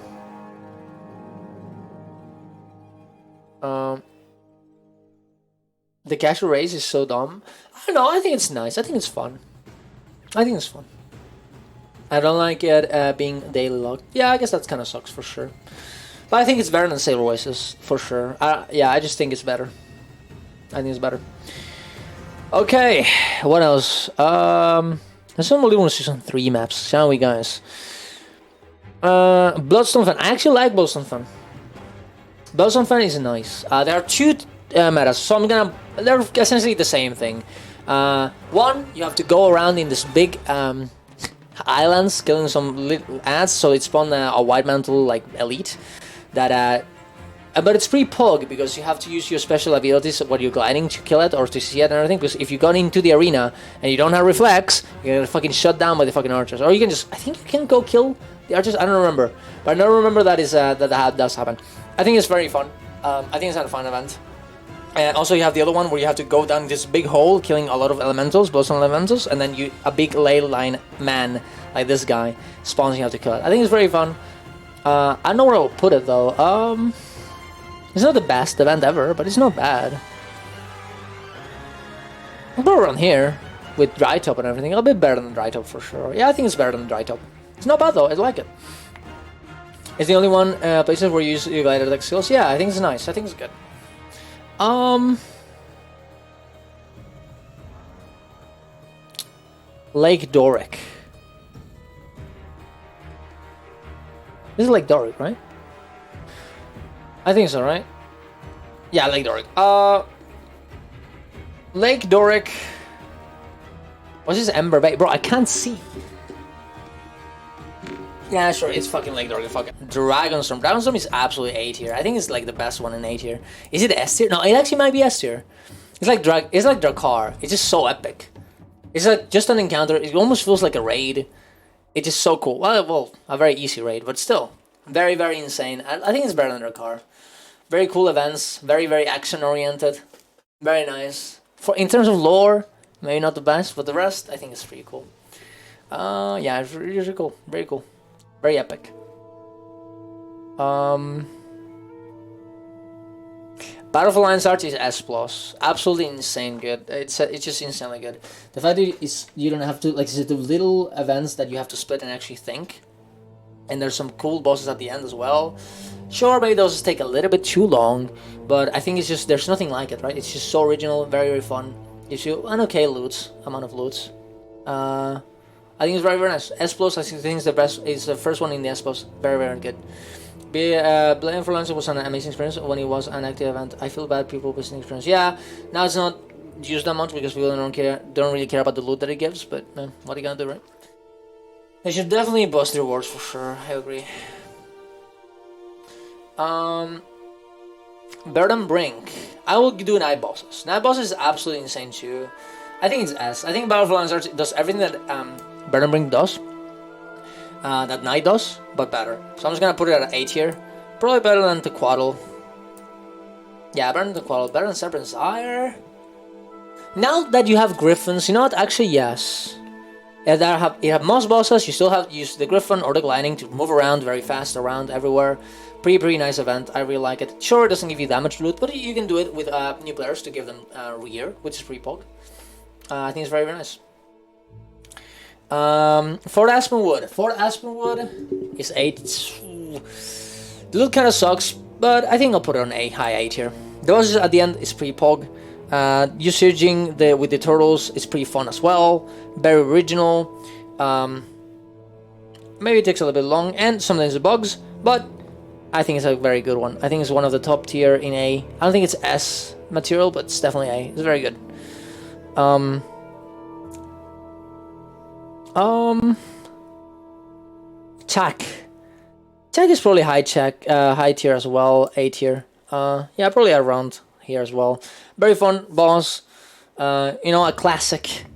A: The casual race is so dumb. I don't know. I think it's nice. I think it's fun. I think it's fun. I don't like it being daily locked. Yeah, I guess that kind of sucks for sure. But I think it's better than Sailor Oasis for sure. Yeah, I just think it's better. I think it's better. Okay, what else? Let's do one season 3 maps, shall we, guys? Bloodstone Fan. I actually like Bloodstone Fan. Bloodstone Fan is nice. There are two metas, so I'm gonna. They're essentially the same thing. One, you have to go around in this big islands, killing some little ants, so it spawned a white mantle like elite. That but it's pretty pug because you have to use your special abilities when you're gliding to kill it or to see it and everything. Because if you got into the arena and you don't have reflex, you're gonna fucking shut down by the fucking archers. Or you can just, I think you can go kill the archers. I don't remember, but I don't remember that is that does happen. I think it's very fun. I think it's not a fun event. And also you have the other one where you have to go down this big hole, killing a lot of elementals, Bloodstone elementals, and then a big ley line man like this guy spawns. You have to kill it. I think it's very fun. I don't know where I'll put it though. It's not the best event ever, but it's not bad. I'll put it around here with dry top and everything. A bit better than dry top for sure. Yeah, I think it's better than dry top. It's not bad though. I like it. It's the only one places where you use your glider deck skills. Yeah, I think it's nice. I think it's good. Lake Doric. This is Lake Doric, right? I think so, right? Yeah, Lake Doric. Lake Doric. What's this Ember Bay? Bro, I can't see. Yeah, sure, it's fucking Lake Doric. Fuck it. Dragonstorm. Dragonstorm is absolutely A tier. I think it's like the best one in A tier. Is it S tier? No, it actually might be S tier. It's like Drakkar. It's just so epic. It's like just an encounter. It almost feels like a raid. It's just so cool. Well, a very easy raid, but still. Very, very insane. I think it's better than Drakkar. Very cool events. Very, very action-oriented. Very nice. In terms of lore, maybe not the best, but the rest, I think it's pretty cool. Yeah, it's really cool. Very cool. Very epic. Battle for Lion's Arch is S+. Absolutely insane good. It's just insanely good. The fact that you don't have to, like, it's the little events that you have to split and actually think. And there's some cool bosses at the end as well. Sure, maybe those take a little bit too long, but I think it's just, there's nothing like it, right? It's just so original, very, very fun. Gives you an okay amount of loots. I think it's very, very nice. S+, I think it's the best. It's the first one in the S+. Very, very good. Blame for Lancer was an amazing experience when it was an active event. I feel bad people wasting experience. Yeah, now it's not used that much because people don't really care about the loot that it gives. But what are you gonna do, right? They should definitely boost the rewards for sure. I agree. Burden Brink. I will do night bosses. Night bosses is absolutely insane too. I think it's S. I think Battle for Lion's Arch does everything that Burden Brink does. That Knight does, but better. So I'm just gonna put it at A tier. Probably better than Tequatl. Yeah, better than Tequatl. Better than Serpent's Ire. Now that you have Griffins, you know what? Actually, yes. You have most bosses, you still have to use the Griffin or the Gliding to move around very fast around everywhere. Pretty nice event. I really like it. Sure, it doesn't give you that much loot, but you can do it with new players to give them rear, which is pretty pog. I think it's very, very nice. Fort Aspenwood. Fort Aspenwood is 8. The loot kind of sucks, but I think I'll put it on A, high A tier. The bosses at the end is pretty pog. You surging with the turtles is pretty fun as well. Very original. Maybe it takes a little bit long, and sometimes it bugs, but I think it's a very good one. I think it's one of the top tier in A. I don't think it's S material, but it's definitely A. It's very good. Tack. Tack is probably high tier as well, A tier. Yeah, probably around here as well. Very fun boss. You know, a classic.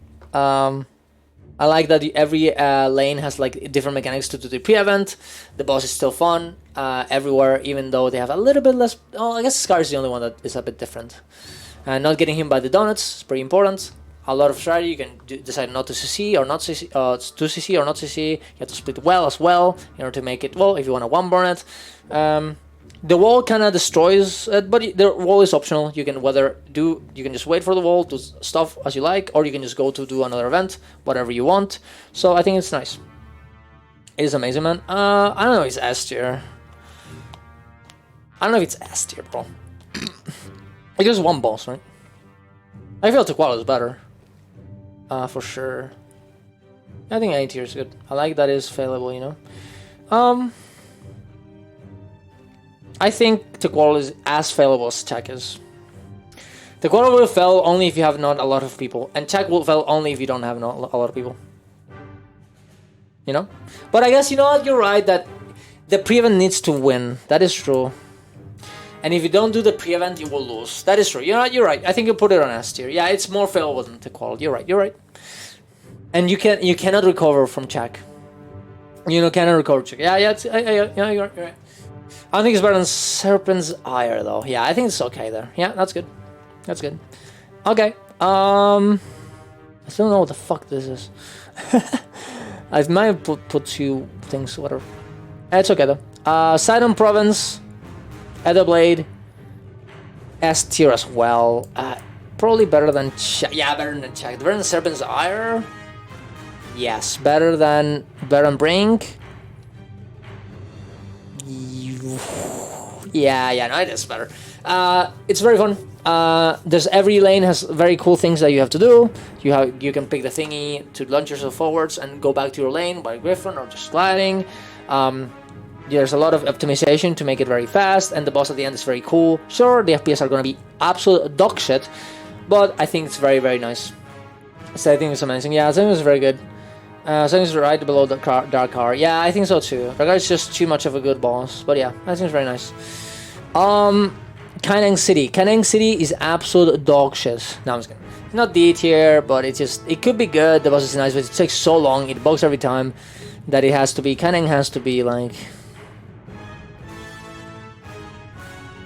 A: I like that every lane has like different mechanics to do the pre-event. The boss is still fun everywhere, even though they have a little bit less. Oh, I guess Scar is the only one that is a bit different. Not getting him by the donuts is pretty important. A lot of strategy. You can decide not to CC or not CC, to CC or not CC. You have to split well as well in order to make it well. If you want to one burn it, the wall kind of destroys it, but the wall is optional. You can you can just wait for the wall to stuff as you like, or you can just go to do another event, whatever you want. So I think it's nice. It is amazing, man. I don't know if it's S tier. I don't know if it's S tier, bro. It's just one boss, right? I feel Tequila is better. For sure. I think A tier is good. I like that it's failable, you know. I think Tequila is as failable as Tech is. Tequila will fail only if you have not a lot of people, and Tech will fail only if you don't have a lot of people. You know? But I guess, you know what, you're right, that the pre-event needs to win. That is true. And if you don't do the pre-event, you will lose. That is true. You know what, you're right. I think you put it on S tier. Yeah, it's more failable than Tequila. You're right, you're right. And you cannot recover from Tech. You know, cannot recover Tech. Yeah, you're right. I don't think it's better than Serpent's Ire, though. Yeah, I think it's okay there. Yeah, that's good. That's good. Okay. I still don't know what the fuck this is. I might have put two things, whatever. It's okay, though. Sidon Province, Etherblade, S tier as well. Probably better than yeah, better than Check. Better than Serpent's Ire. Yes, better than Brink. Yeah, no, it is better. It's very fun. There's every lane has very cool things that you have to do. You can pick the thingy to launch yourself forwards and go back to your lane by Griffin or just sliding. There's a lot of optimization to make it very fast, and the boss at the end is very cool. Sure, the FPS are gonna be absolute dog shit, but I think it's very, very nice. So I think it's amazing. Yeah, I think it's very good. I think it's right below the Dark Car. Yeah, I think so too. Dark Car is just too much of a good boss, but yeah, I think it's very nice. Kanang City. Kanang City is absolute dog shit. No, I'm just kidding. It's not D tier, but it could be good. The boss is nice, but it takes so long. It bugs every time that it has to be. Kanang has to be like.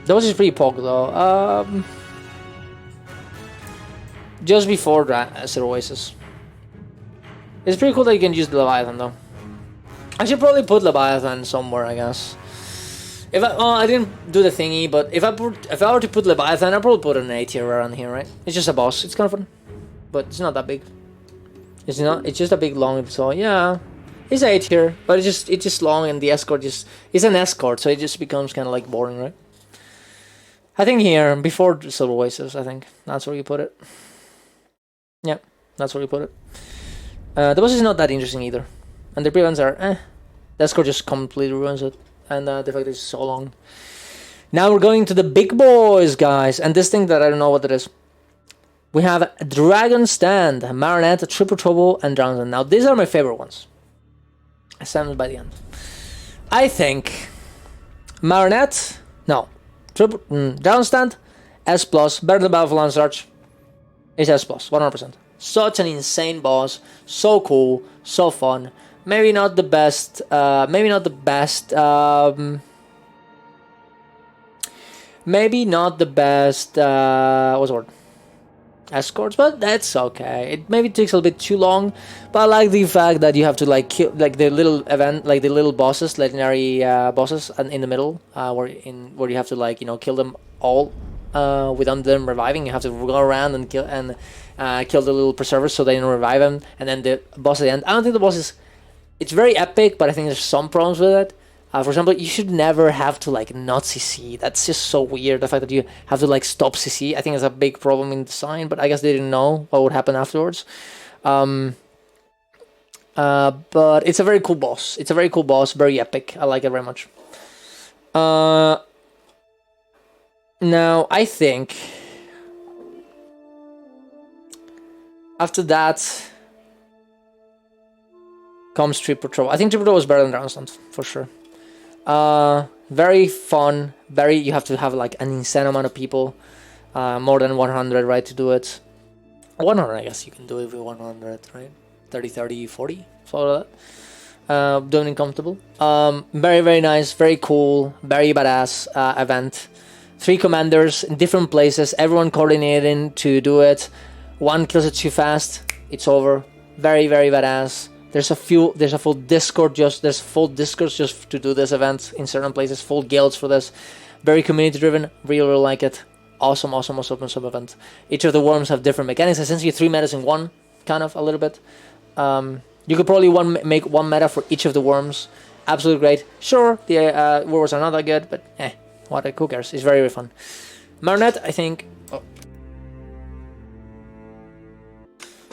A: The boss is pretty pog though. Just before Zero Oasis. It's pretty cool that you can use the Leviathan though. I should probably put Leviathan somewhere, I guess. If I didn't do the thingy, but if I were to put Leviathan, I'd probably put an A tier around here, right? It's just a boss. It's kind of fun, but it's not that big. It's not. It's just a big long. So yeah, it's A tier, but it's just long, and the escort it's an escort, so it just becomes kind of like boring, right? I think here before Silver Oasis, I think that's where you put it. Yeah, that's where you put it. The boss is not that interesting either, and the pre-events are The escort just completely ruins it, and the fact it's so long. Now we're going to the big boys, guys, and this thing that I don't know what it is. We have Dragon Stand, Marionette, Triple Trouble, and Dragon Stand. Now these are my favorite ones. I stand by the end. I think Marionette, no, Dragon Stand, S+, better than Battle for Lance Arch. It's S+, 100%. Such an insane boss, so cool, so fun. Maybe not the best. Maybe not the best. Maybe not the best. What's the word? Escorts, but that's okay. It maybe takes a little bit too long, but I like the fact that you have to like kill like the little event, like the little bosses, legendary bosses, and in the middle, where you have to like kill them all without them reviving. You have to go around and kill the little preservers so they don't revive them, and then the boss at the end. I don't think the boss is. It's very epic, but I think there's some problems with it. For example, you should never have to like not CC. That's just so weird. The fact that you have to like stop CC, I think is a big problem in design. But I guess they didn't know what would happen afterwards. But it's a very cool boss. It's a very cool boss. Very epic. I like it very much. Now I think after that comes Triple Trouble. I think Triple Trouble is better than Drowned for sure. Very fun. You have to have like an insane amount of people, more than 100, right, to do it. 100, I guess you can do it with 100, right? 30, 30, 40, something like that. Doing it comfortable. Very nice, very cool, very badass event. 3 commanders in different places, everyone coordinating to do it. One kills it too fast, it's over. Very badass. There's a full Discord just to do this event in certain places. Full guilds for this. Very community driven. Really like it. Awesome sub event. Each of the worms have different mechanics. Essentially 3 metas in one, kind of a little bit. You could probably make one meta for each of the worms. Absolutely great. Sure, the worms are not that good, but who cares? It's very fun. Marionette, I think. Oh.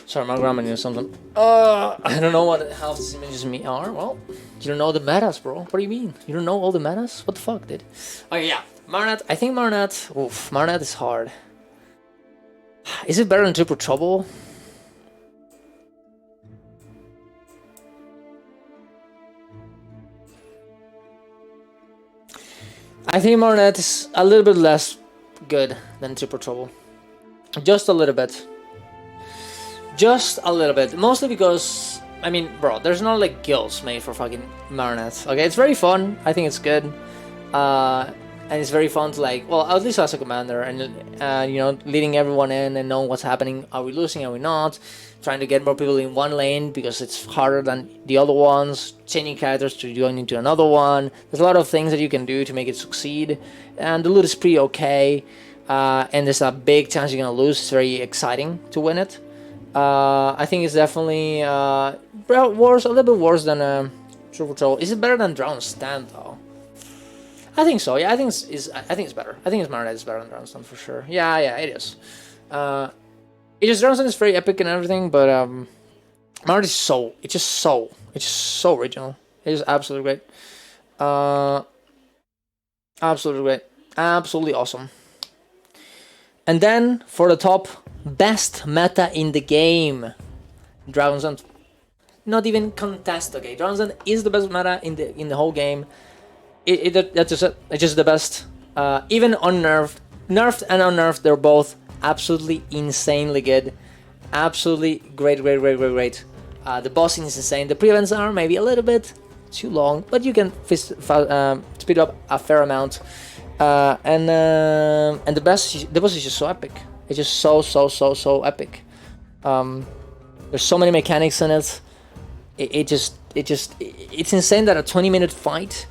A: Sorry, my grandma knew something. I don't know what half these images are. Well, you don't know the metas, bro. What do you mean? You don't know all the metas? What the fuck, dude? Okay, yeah. Marionette. I think Marionette. Oof, Marionette is hard. Is it better than Triple Trouble? I think Marionette is a little bit less good than Triple Trouble. Just a little bit. Just a little bit. Mostly because, I mean, bro, there's not like guilds made for fucking Marionette. Okay, it's very fun. I think it's good. And it's very fun to like, well, at least as a commander, and you know, leading everyone in and knowing what's happening. Are we losing? Are we not? Trying to get more people in one lane because it's harder than the other ones. Changing characters to join into another one. There's a lot of things that you can do to make it succeed. And the loot is pretty okay. And there's a big chance you're gonna lose. It's very exciting to win it. I think it's definitely worse, a little bit worse than Triple Trouble. Is it better than Drowned Stand though? I think so. Yeah, I think it's better. I think Marionette is better than Drowned Stand for sure. Yeah, it is. Drowned Stand is very epic and everything, but Marionette is it's just so original. It is absolutely great. Absolutely great. Absolutely awesome. And then for the top, best meta in the game, Drowned Stand. Not even contest. Okay, Drowned Stand is the best meta in the whole game. That's just it. It's just the best. Even nerfed and unnerfed, they're both absolutely insanely good. Absolutely great. The bossing is insane. The pre-events are maybe a little bit too long, but you can speed up a fair amount. And the boss is just so epic. It's just so epic. There's so many mechanics in it. It's insane that a 20-minute fight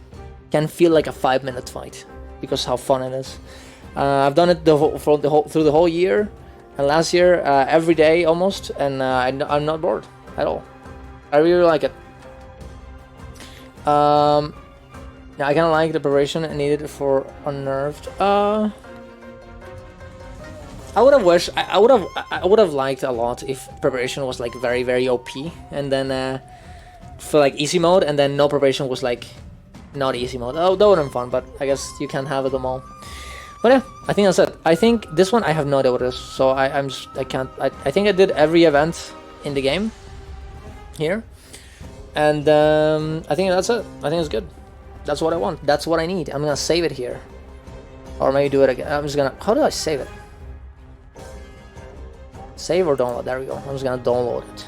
A: can feel like a 5-minute fight because how fun it is. I've done it through the whole year, and last year every day almost, and I'm not bored at all. I really like it. Now I kind of like the preparation needed for unnerved. I would have liked a lot if preparation was like very OP, and then for like easy mode, and then no preparation was like not easy mode. Oh, that would have been fun, but I guess you can't have them all. But yeah, I think that's it. I think this one I have no idea what it is, so I think I did every event in the game here, and I think that's it. I think it's good. That's what I want. That's what I need. I'm gonna save it here, or maybe do it again. I'm just gonna. How do I save it? Save or download? There we go. I'm just gonna download it.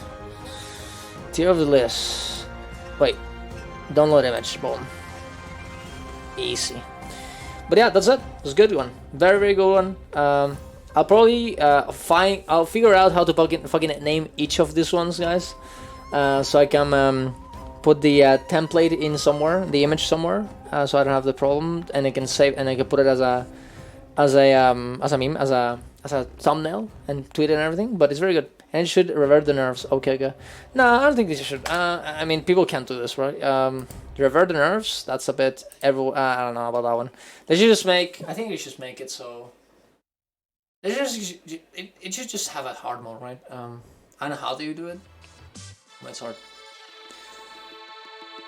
A: Tier of the list. Wait. Download image. Boom. Easy. But yeah, that's it. It's a good one. Very good one. I'll probably I'll figure out how to fucking name each of these ones, guys. So I can put the template in somewhere, the image somewhere, so I don't have the problem, and I can save and I can put it as a as a meme, as a thumbnail and tweet and everything. But it's very good, and it should revert the nerves. Okay, okay. No, I don't think they should. I mean, people can't do this, right? Revert the nerves. That's a bit. I don't know about that one. They should just make. I think they should make it so. They just. It should just have a hard mode, right? I don't know how do you do it. But it's hard.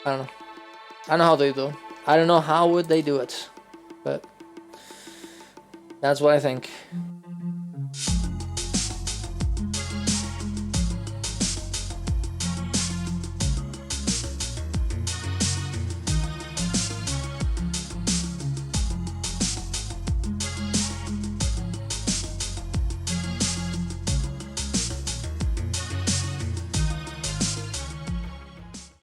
A: I don't know. I don't know how they do. I don't know how would they do it, but that's what I think.